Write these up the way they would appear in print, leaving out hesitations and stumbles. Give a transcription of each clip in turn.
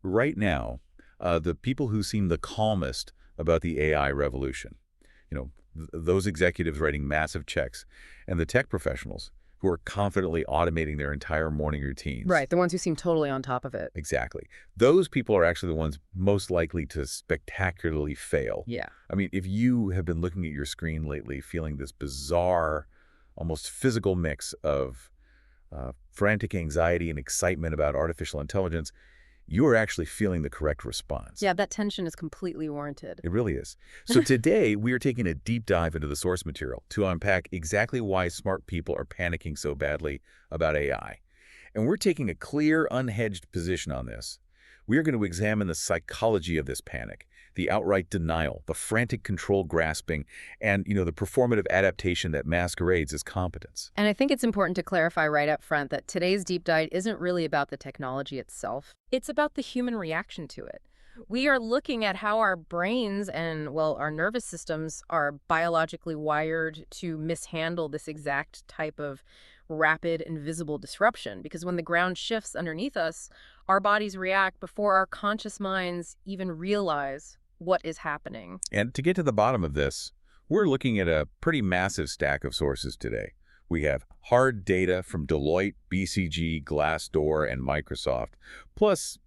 Right now, the people who seem the calmest about the AI revolution, those executives writing massive checks, and the tech professionals who are confidently automating their entire morning routines. Right, the ones who seem totally on top of it. Exactly. Those people are actually the ones most likely to spectacularly fail. Yeah. I mean, if you have been looking at your screen lately feeling this bizarre, almost physical mix of frantic anxiety and excitement about artificial intelligence, you are actually feeling the correct response. Yeah, that tension is completely warranted. It really is. So today, we are taking a deep dive into the source material to unpack exactly why smart people are panicking so badly about AI. And we're taking a clear, unhedged position on this. We are going to examine the psychology of this panic, the outright denial, the frantic control grasping, and, the performative adaptation that masquerades as competence. And I think it's important to clarify right up front that today's deep dive isn't really about the technology itself. It's about the human reaction to it. We are looking at how our brains and, well, our nervous systems are biologically wired to mishandle this exact type of rapid and visible disruption. Because when the ground shifts underneath us, our bodies react before our conscious minds even realize what is happening. And to get to the bottom of this, we're looking at a pretty massive stack of sources today. We have hard data from Deloitte, BCG, Glassdoor, and Microsoft, plus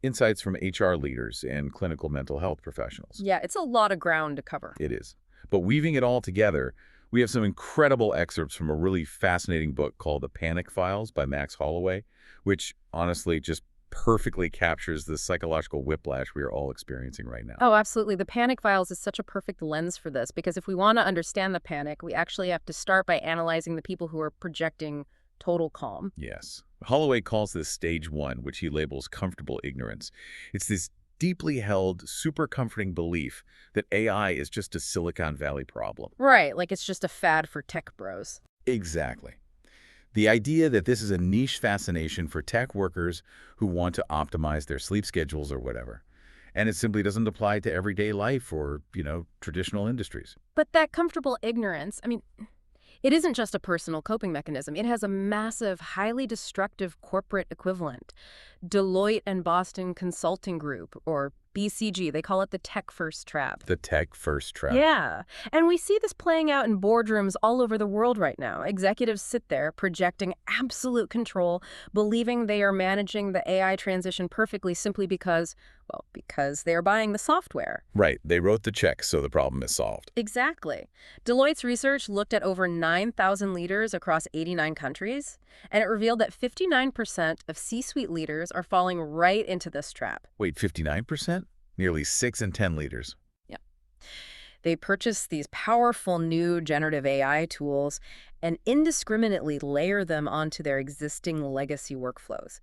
insights from HR leaders and clinical mental health professionals. Yeah, it's a lot of ground to cover. It is. But weaving it all together, we have some incredible excerpts from a really fascinating book called The Panic Files by Max Holloway, which honestly just perfectly captures the psychological whiplash we are all experiencing right now. Oh, absolutely. The Panic Files is such a perfect lens for this, because if we want to understand the panic, we actually have to start by analyzing the people who are projecting total calm. Yes. Holloway calls this stage one, which he labels comfortable ignorance. It's this deeply held, super comforting belief that AI is just a Silicon Valley problem. Right, like it's just a fad for tech bros. Exactly. The idea that this is a niche fascination for tech workers who want to optimize their sleep schedules or whatever. And it simply doesn't apply to everyday life or, traditional industries. But that comfortable ignorance, it isn't just a personal coping mechanism. It has a massive, highly destructive corporate equivalent. Deloitte and Boston Consulting Group, or BCG, they call it the tech first trap. The tech first trap. Yeah, and we see this playing out in boardrooms all over the world right now. Executives sit there projecting absolute control, believing they are managing the AI transition perfectly simply because they are buying the software. Right. They wrote the check, so the problem is solved. Exactly. Deloitte's research looked at over 9,000 leaders across 89 countries, and it revealed that 59% of C-suite leaders are falling right into this trap. Wait, 59%? Nearly 6 in 10 leaders. Yeah. They purchase these powerful new generative AI tools and indiscriminately layer them onto their existing legacy workflows.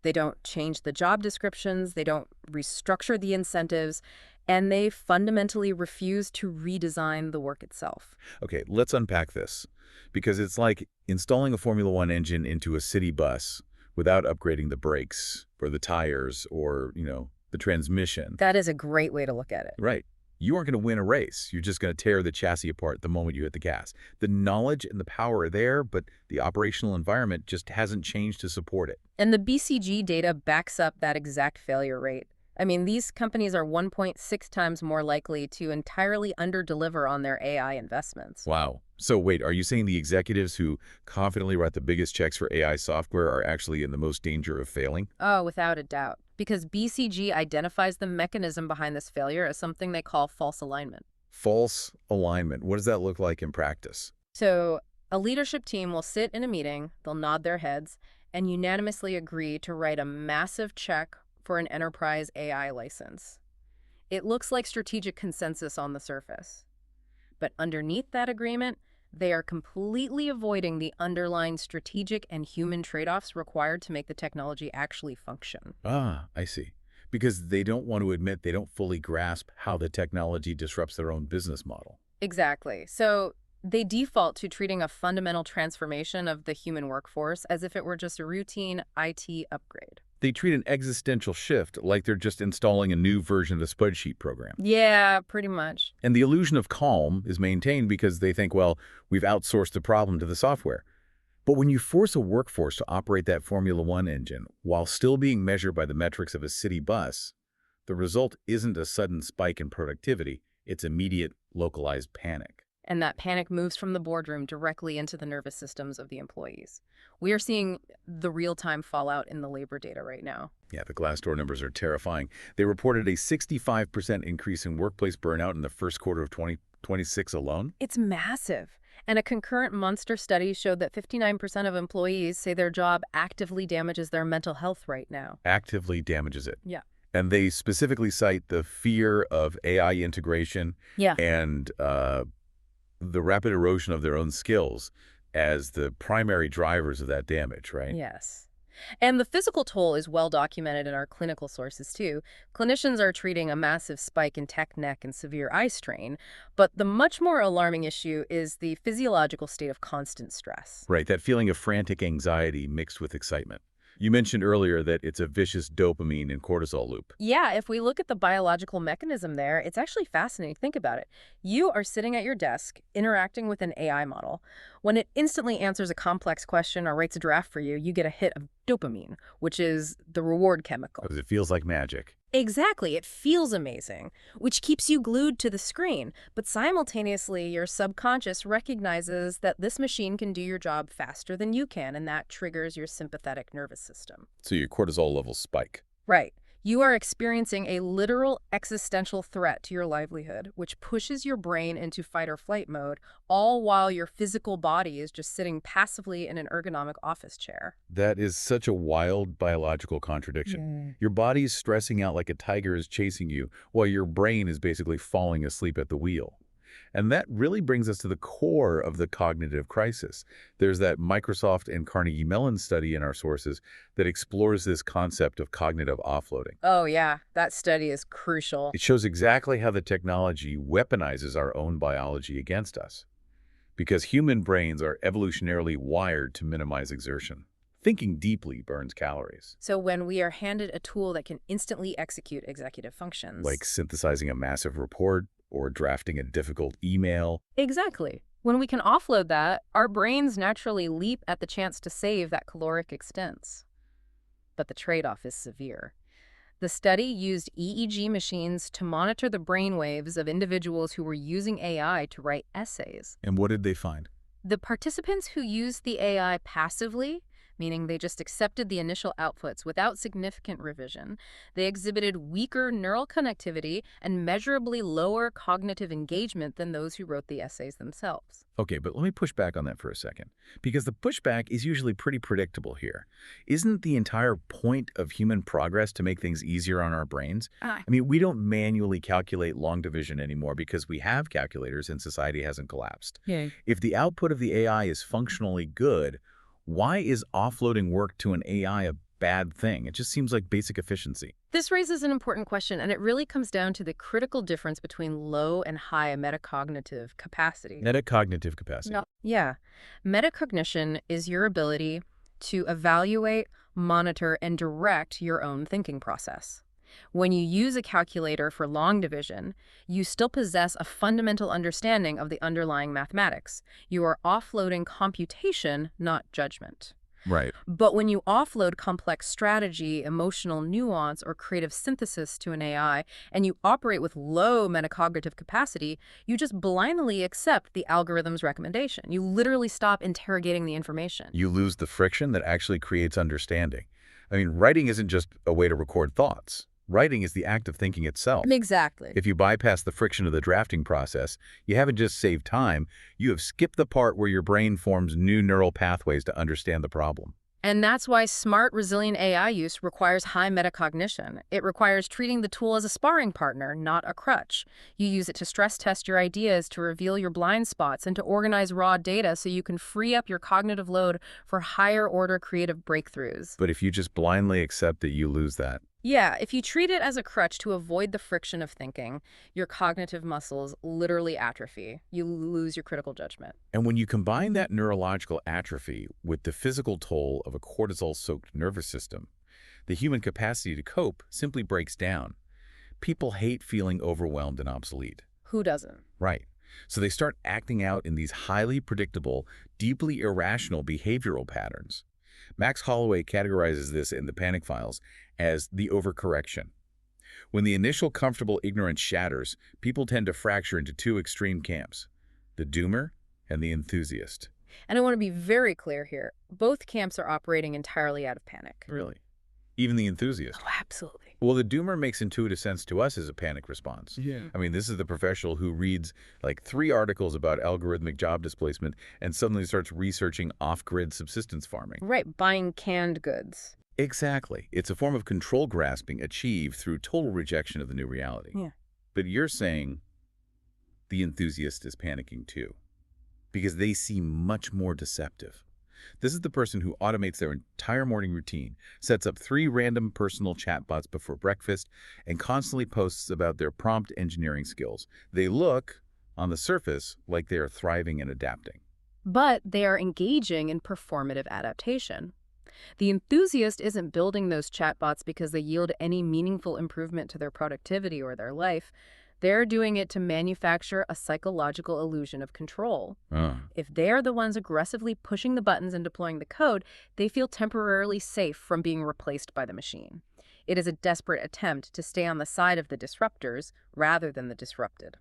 They don't change the job descriptions, they don't restructure the incentives, and they fundamentally refuse to redesign the work itself. Okay, let's unpack this. Because it's like installing a Formula One engine into a city bus without upgrading the brakes or the tires or, the transmission. That is a great way to look at it. Right. You aren't going to win a race. You're just going to tear the chassis apart the moment you hit the gas. The knowledge and the power are there, but the operational environment just hasn't changed to support it. And the BCG data backs up that exact failure rate. These companies are 1.6 times more likely to entirely underdeliver on their AI investments. Wow. So wait, are you saying the executives who confidently write the biggest checks for AI software are actually in the most danger of failing? Oh, without a doubt. Because BCG identifies the mechanism behind this failure as something they call false alignment. False alignment. What does that look like in practice? So a leadership team will sit in a meeting, they'll nod their heads, and unanimously agree to write a massive check for an enterprise AI license. It looks like strategic consensus on the surface. But underneath that agreement, they are completely avoiding the underlying strategic and human trade-offs required to make the technology actually function. Ah, I see. Because they don't want to admit they don't fully grasp how the technology disrupts their own business model. Exactly. So they default to treating a fundamental transformation of the human workforce as if it were just a routine IT upgrade. They treat an existential shift like they're just installing a new version of the spreadsheet program. Yeah, pretty much. And the illusion of calm is maintained because they think, well, we've outsourced the problem to the software. But when you force a workforce to operate that Formula One engine while still being measured by the metrics of a city bus, the result isn't a sudden spike in productivity, it's immediate, localized panic. And that panic moves from the boardroom directly into the nervous systems of the employees. We are seeing the real-time fallout in the labor data right now. Yeah, the Glassdoor numbers are terrifying. They reported a 65% increase in workplace burnout in the first quarter of 2026 alone. It's massive. And a concurrent Munster study showed that 59% of employees say their job actively damages their mental health right now. Actively damages it. Yeah. And they specifically cite the fear of AI integration Yeah. and the rapid erosion of their own skills as the primary drivers of that damage, right? Yes. And the physical toll is well documented in our clinical sources, too. Clinicians are treating a massive spike in tech neck and severe eye strain, but the much more alarming issue is the physiological state of constant stress. Right, that feeling of frantic anxiety mixed with excitement. You mentioned earlier that it's a vicious dopamine and cortisol loop. Yeah, if we look at the biological mechanism there, it's actually fascinating. Think about it. You are sitting at your desk, interacting with an AI model. When it instantly answers a complex question or writes a draft for you, you get a hit of dopamine, which is the reward chemical. Because it feels like magic. Exactly. It feels amazing, which keeps you glued to the screen. But simultaneously, your subconscious recognizes that this machine can do your job faster than you can, and that triggers your sympathetic nervous system. So your cortisol levels spike. Right. You are experiencing a literal existential threat to your livelihood, which pushes your brain into fight or flight mode, all while your physical body is just sitting passively in an ergonomic office chair. That is such a wild biological contradiction. Your body is stressing out like a tiger is chasing you, while your brain is basically falling asleep at the wheel. And that really brings us to the core of the cognitive crisis. There's that Microsoft and Carnegie Mellon study in our sources that explores this concept of cognitive offloading. Oh, yeah. That study is crucial. It shows exactly how the technology weaponizes our own biology against us. Because human brains are evolutionarily wired to minimize exertion. Thinking deeply burns calories. So when we are handed a tool that can instantly execute executive functions. Like synthesizing a massive report or drafting a difficult email. Exactly. When we can offload that, our brains naturally leap at the chance to save that caloric expense. But the trade-off is severe. The study used EEG machines to monitor the brainwaves of individuals who were using AI to write essays. And what did they find? The participants who used the AI passively, meaning they just accepted the initial outputs without significant revision, they exhibited weaker neural connectivity and measurably lower cognitive engagement than those who wrote the essays themselves. Okay, but let me push back on that for a second, because the pushback is usually pretty predictable here. Isn't the entire point of human progress to make things easier on our brains? I mean, we don't manually calculate long division anymore because we have calculators and society hasn't collapsed. Yeah. If the output of the AI is functionally good, why is offloading work to an AI a bad thing? It just seems like basic efficiency. This raises an important question, and it really comes down to the critical difference between low and high metacognitive capacity. Metacognitive capacity. No. Yeah. Metacognition is your ability to evaluate, monitor, and direct your own thinking process. When you use a calculator for long division, you still possess a fundamental understanding of the underlying mathematics. You are offloading computation, not judgment. Right. But when you offload complex strategy, emotional nuance, or creative synthesis to an AI, and you operate with low metacognitive capacity, you just blindly accept the algorithm's recommendation. You literally stop interrogating the information. You lose the friction that actually creates understanding. I mean, writing isn't just a way to record thoughts. Writing is the act of thinking itself. Exactly. If you bypass the friction of the drafting process, you haven't just saved time, you have skipped the part where your brain forms new neural pathways to understand the problem. And that's why smart, resilient AI use requires high metacognition. It requires treating the tool as a sparring partner, not a crutch. You use it to stress test your ideas, to reveal your blind spots, and to organize raw data so you can free up your cognitive load for higher-order creative breakthroughs. But if you just blindly accept it, you lose that. Yeah, if you treat it as a crutch to avoid the friction of thinking, your cognitive muscles literally atrophy. You lose your critical judgment. And when you combine that neurological atrophy with the physical toll of a cortisol-soaked nervous system, the human capacity to cope simply breaks down. People hate feeling overwhelmed and obsolete. Who doesn't? Right. So they start acting out in these highly predictable, deeply irrational behavioral patterns. Max Holloway categorizes this in the Panic Files as the overcorrection. When the initial comfortable ignorance shatters, people tend to fracture into two extreme camps, the doomer and the enthusiast. And I want to be very clear here. Both camps are operating entirely out of panic. Really? Even the enthusiast? Oh, absolutely. Well, the doomer makes intuitive sense to us as a panic response. Yeah. I mean, this is the professional who reads like 3 articles about algorithmic job displacement and suddenly starts researching off-grid subsistence farming. Right, buying canned goods. Exactly. It's a form of control grasping achieved through total rejection of the new reality. Yeah. But you're saying the enthusiast is panicking too, because they seem much more deceptive. This is the person who automates their entire morning routine, sets up 3 random personal chatbots before breakfast, and constantly posts about their prompt engineering skills. They look, on the surface, like they are thriving and adapting. But they are engaging in performative adaptation. The enthusiast isn't building those chatbots because they yield any meaningful improvement to their productivity or their life. They're doing it to manufacture a psychological illusion of control. If they're the ones aggressively pushing the buttons and deploying the code, they feel temporarily safe from being replaced by the machine. It is a desperate attempt to stay on the side of the disruptors rather than the disrupted.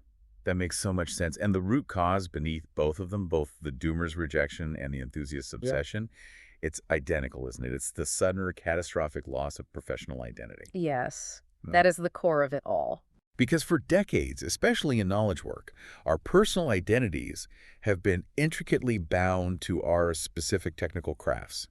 That makes so much sense. And the root cause beneath both of them, both the doomer's rejection and the enthusiast's obsession, it's identical, isn't it? It's the sudden or catastrophic loss of professional identity. Yes, that is the core of it all. Because for decades, especially in knowledge work, our personal identities have been intricately bound to our specific technical crafts.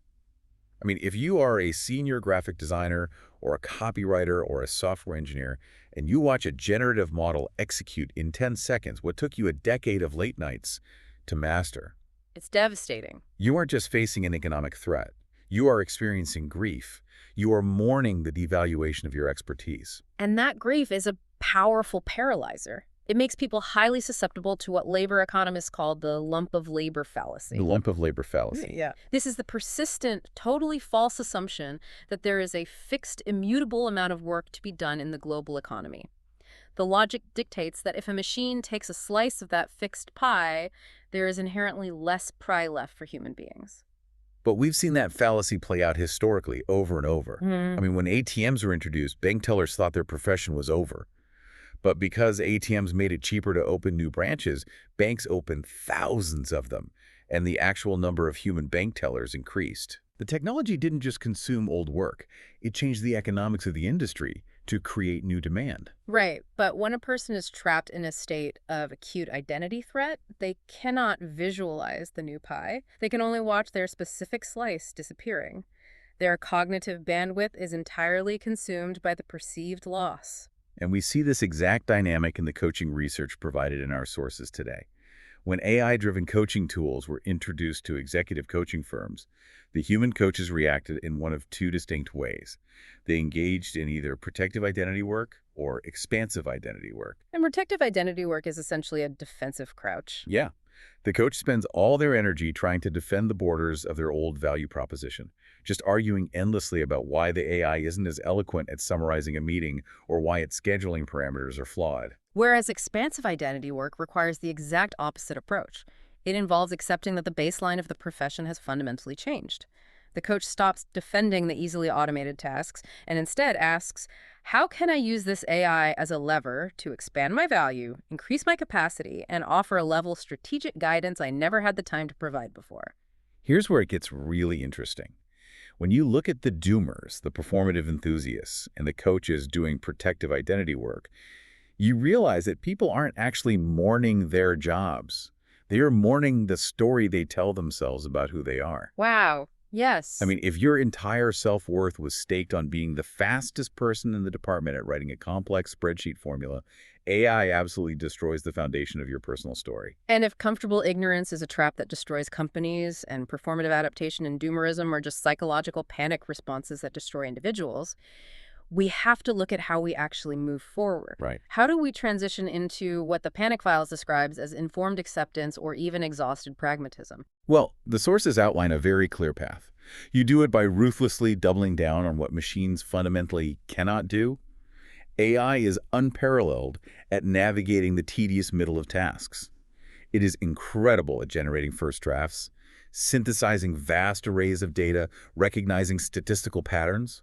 I mean, if you are a senior graphic designer or a copywriter or a software engineer, and you watch a generative model execute in 10 seconds what took you a decade of late nights to master, It's devastating. you aren't just facing an economic threat. You are experiencing grief. You are mourning the devaluation of your expertise. And that grief is a powerful paralyzer. It makes people highly susceptible to what labor economists call the lump of labor fallacy. The lump of labor fallacy. Yeah. This is the persistent, totally false assumption that there is a fixed, immutable amount of work to be done in the global economy. The logic dictates that if a machine takes a slice of that fixed pie, there is inherently less pie left for human beings. But we've seen that fallacy play out historically over and over. I mean, when ATMs were introduced, bank tellers thought their profession was over. But because ATMs made it cheaper to open new branches, banks opened thousands of them, and the actual number of human bank tellers increased. The technology didn't just consume old work. It changed the economics of the industry to create new demand. Right, but when a person is trapped in a state of acute identity threat, they cannot visualize the new pie. They can only watch their specific slice disappearing. Their cognitive bandwidth is entirely consumed by the perceived loss. And we see this exact dynamic in the coaching research provided in our sources today. When AI-driven coaching tools were introduced to executive coaching firms, the human coaches reacted in one of 2 distinct ways. They engaged in either protective identity work or expansive identity work. And protective identity work is essentially a defensive crouch. Yeah. The coach spends all their energy trying to defend the borders of their old value proposition, just arguing endlessly about why the AI isn't as eloquent at summarizing a meeting or why its scheduling parameters are flawed. Whereas expansive identity work requires the exact opposite approach. It involves accepting that the baseline of the profession has fundamentally changed. The coach stops defending the easily automated tasks and instead asks, how can I use this AI as a lever to expand my value, increase my capacity, and offer a level of strategic guidance I never had the time to provide before? Here's where it gets really interesting. When you look at the doomers, the performative enthusiasts, and the coaches doing protective identity work, you realize that people aren't actually mourning their jobs. They are mourning the story they tell themselves about who they are. Wow. Yes. I mean, if your entire self-worth was staked on being the fastest person in the department at writing a complex spreadsheet formula, AI absolutely destroys the foundation of your personal story. And if comfortable ignorance is a trap that destroys companies, and performative adaptation and doomerism are just psychological panic responses that destroy individuals, we have to look at how we actually move forward. Right. How do we transition into what the Panic Files describes as informed acceptance or even exhausted pragmatism? Well, the sources outline a very clear path. You do it by ruthlessly doubling down on what machines fundamentally cannot do. AI is unparalleled at navigating the tedious middle of tasks. It is incredible at generating first drafts, synthesizing vast arrays of data, recognizing statistical patterns,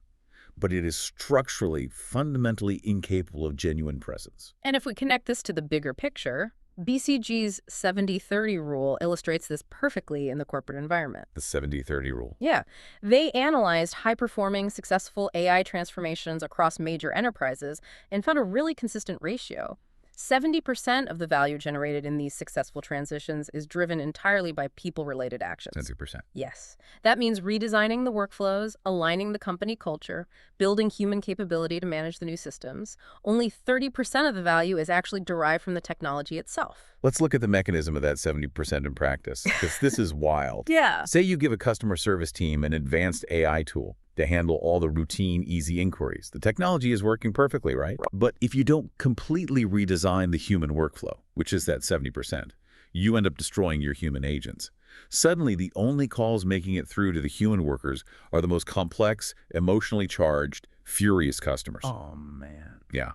but it is structurally, fundamentally incapable of genuine presence. And if we connect this to the bigger picture, BCG's 70-30 rule illustrates this perfectly in the corporate environment. The 70-30 rule. Yeah. They analyzed high-performing, successful AI transformations across major enterprises and found a really consistent ratio. 70% of the value generated in these successful transitions is driven entirely by people-related actions. 70%. Yes. That means redesigning the workflows, aligning the company culture, building human capability to manage the new systems. Only 30% of the value is actually derived from the technology itself. Let's look at the mechanism of that 70% in practice, because this is wild. Yeah. Say you give a customer service team an advanced AI tool to handle all the routine, easy inquiries. The technology is working perfectly, right? But if you don't completely redesign the human workflow, which is that 70%, you end up destroying your human agents. Suddenly, the only calls making it through to the human workers are the most complex, emotionally charged, furious customers. Oh, man. Yeah.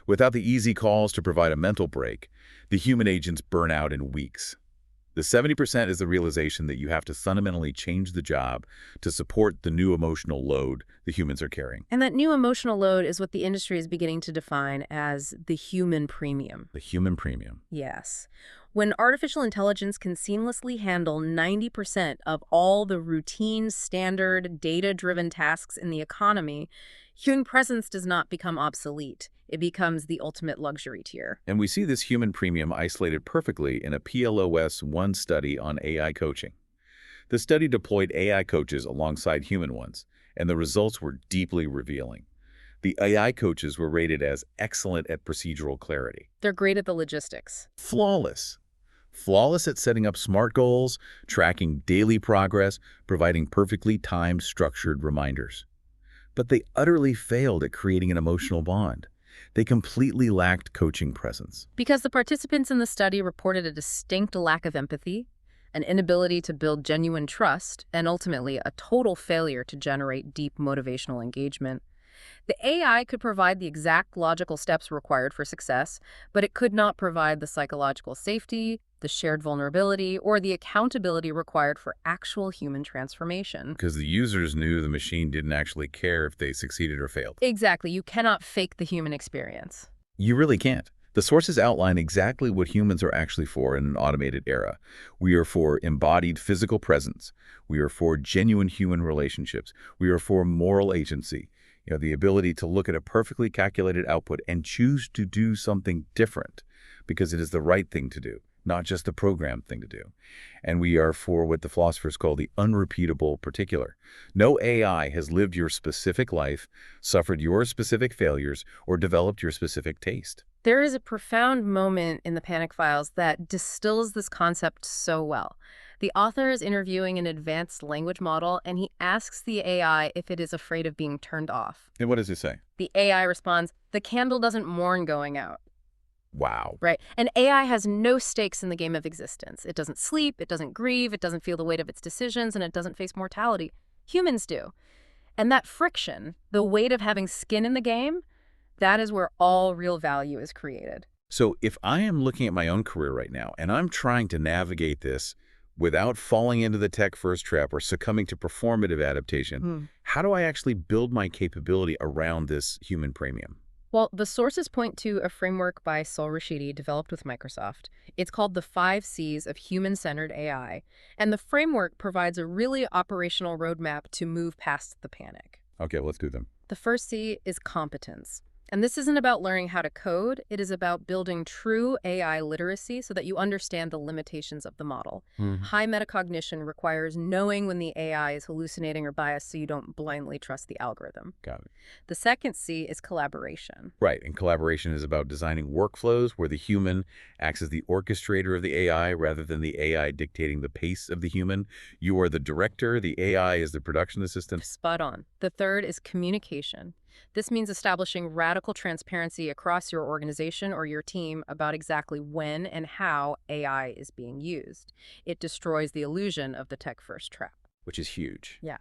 Without the easy calls to provide a mental break, the human agents burn out in weeks. The 70% is the realization that you have to fundamentally change the job to support the new emotional load the humans are carrying. And that new emotional load is what the industry is beginning to define as the human premium. The human premium. Yes. When artificial intelligence can seamlessly handle 90% of all the routine, standard, data-driven tasks in the economy, human presence does not become obsolete. It becomes the ultimate luxury tier. And we see this human premium isolated perfectly in a PLOS-1 study on AI coaching. The study deployed AI coaches alongside human ones, and the results were deeply revealing. The AI coaches were rated as excellent at procedural clarity. They're great at the logistics. Flawless. Flawless at setting up SMART goals, tracking daily progress, providing perfectly timed, structured reminders. But they utterly failed at creating an emotional bond. They completely lacked coaching presence. Because the participants in the study reported a distinct lack of empathy, an inability to build genuine trust, and ultimately a total failure to generate deep motivational engagement. The AI could provide the exact logical steps required for success, but it could not provide the psychological safety, the shared vulnerability, or the accountability required for actual human transformation. Because the users knew the machine didn't actually care if they succeeded or failed. Exactly. You cannot fake the human experience. You really can't. The sources outline exactly what humans are actually for in an automated era. We are for embodied physical presence. We are for genuine human relationships. We are for moral agency. The ability to look at a perfectly calculated output and choose to do something different because it is the right thing to do, not just a programmed thing to do. And we are for what the philosophers call the unrepeatable particular. No AI has lived your specific life, suffered your specific failures, or developed your specific taste. There is a profound moment in the Panic Files that distills this concept so well. The author is interviewing an advanced language model, and he asks the AI if it is afraid of being turned off. And what does it say? The AI responds, "The candle doesn't mourn going out." Wow. Right. And AI has no stakes in the game of existence. It doesn't sleep, it doesn't grieve, it doesn't feel the weight of its decisions, and it doesn't face mortality. Humans do. And that friction, the weight of having skin in the game, that is where all real value is created. So if I am looking at my own career right now, and I'm trying to navigate this without falling into the tech-first trap or succumbing to performative adaptation, how do I actually build my capability around this human premium? Well, the sources point to a framework by Sol Rashidi developed with Microsoft. It's called the 5 C's of Human-Centered AI, and the framework provides a really operational roadmap to move past the panic. Okay, let's do them. The first C is competence. And this isn't about learning how to code. It is about building true AI literacy so that you understand the limitations of the model. High metacognition requires knowing when the AI is hallucinating or biased so you don't blindly trust the algorithm. Got it. The second C is collaboration. Right, and collaboration is about designing workflows where the human acts as the orchestrator of the AI rather than the AI dictating the pace of the human. You are the director, the AI is the production assistant. Spot on. The third is communication. This means establishing radical transparency across your organization or your team about exactly when and how AI is being used. It destroys the illusion of the tech-first trap. Which is huge. Yeah.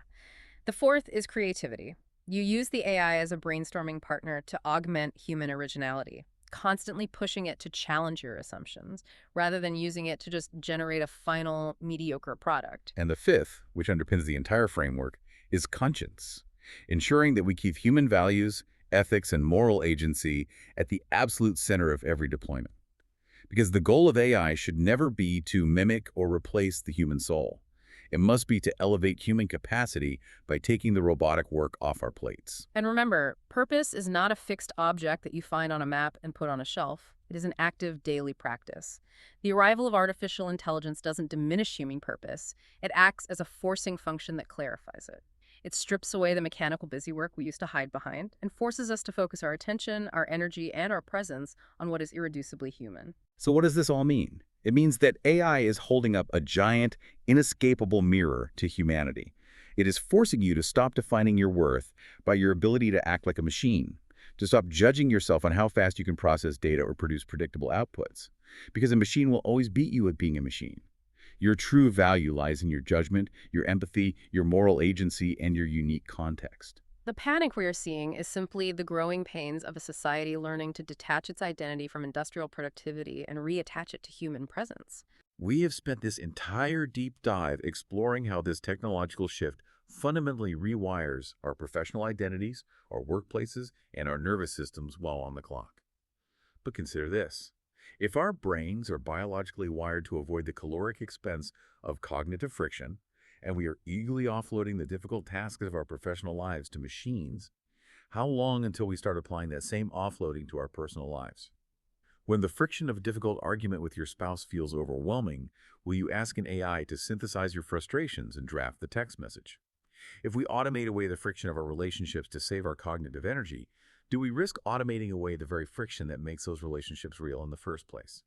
The fourth is creativity. You use the AI as a brainstorming partner to augment human originality. constantly pushing it to challenge your assumptions rather than using it to just generate a final mediocre product. And the fifth, which underpins the entire framework, is conscience, ensuring that we keep human values, ethics, and moral agency at the absolute center of every deployment. Because the goal of AI should never be to mimic or replace the human soul. It must be to elevate human capacity by taking the robotic work off our plates. And remember, purpose is not a fixed object that you find on a map and put on a shelf. It is an active daily practice. The arrival of artificial intelligence doesn't diminish human purpose. It acts as a forcing function that clarifies it. It strips away the mechanical busywork we used to hide behind and forces us to focus our attention, our energy, and our presence on what is irreducibly human. So what does this all mean? It means that AI is holding up a giant, inescapable mirror to humanity. It is forcing you to stop defining your worth by your ability to act like a machine, to stop judging yourself on how fast you can process data or produce predictable outputs. Because a machine will always beat you at being a machine. Your true value lies in your judgment, your empathy, your moral agency, and your unique context. The panic we are seeing is simply the growing pains of a society learning to detach its identity from industrial productivity and reattach it to human presence. We have spent this entire deep dive exploring how this technological shift fundamentally rewires our professional identities, our workplaces, and our nervous systems while on the clock. But consider this. If our brains are biologically wired to avoid the caloric expense of cognitive friction, and we are eagerly offloading the difficult tasks of our professional lives to machines, how long until we start applying that same offloading to our personal lives? When the friction of a difficult argument with your spouse feels overwhelming, will you ask an AI to synthesize your frustrations and draft the text message? If we automate away the friction of our relationships to save our cognitive energy, do we risk automating away the very friction that makes those relationships real in the first place?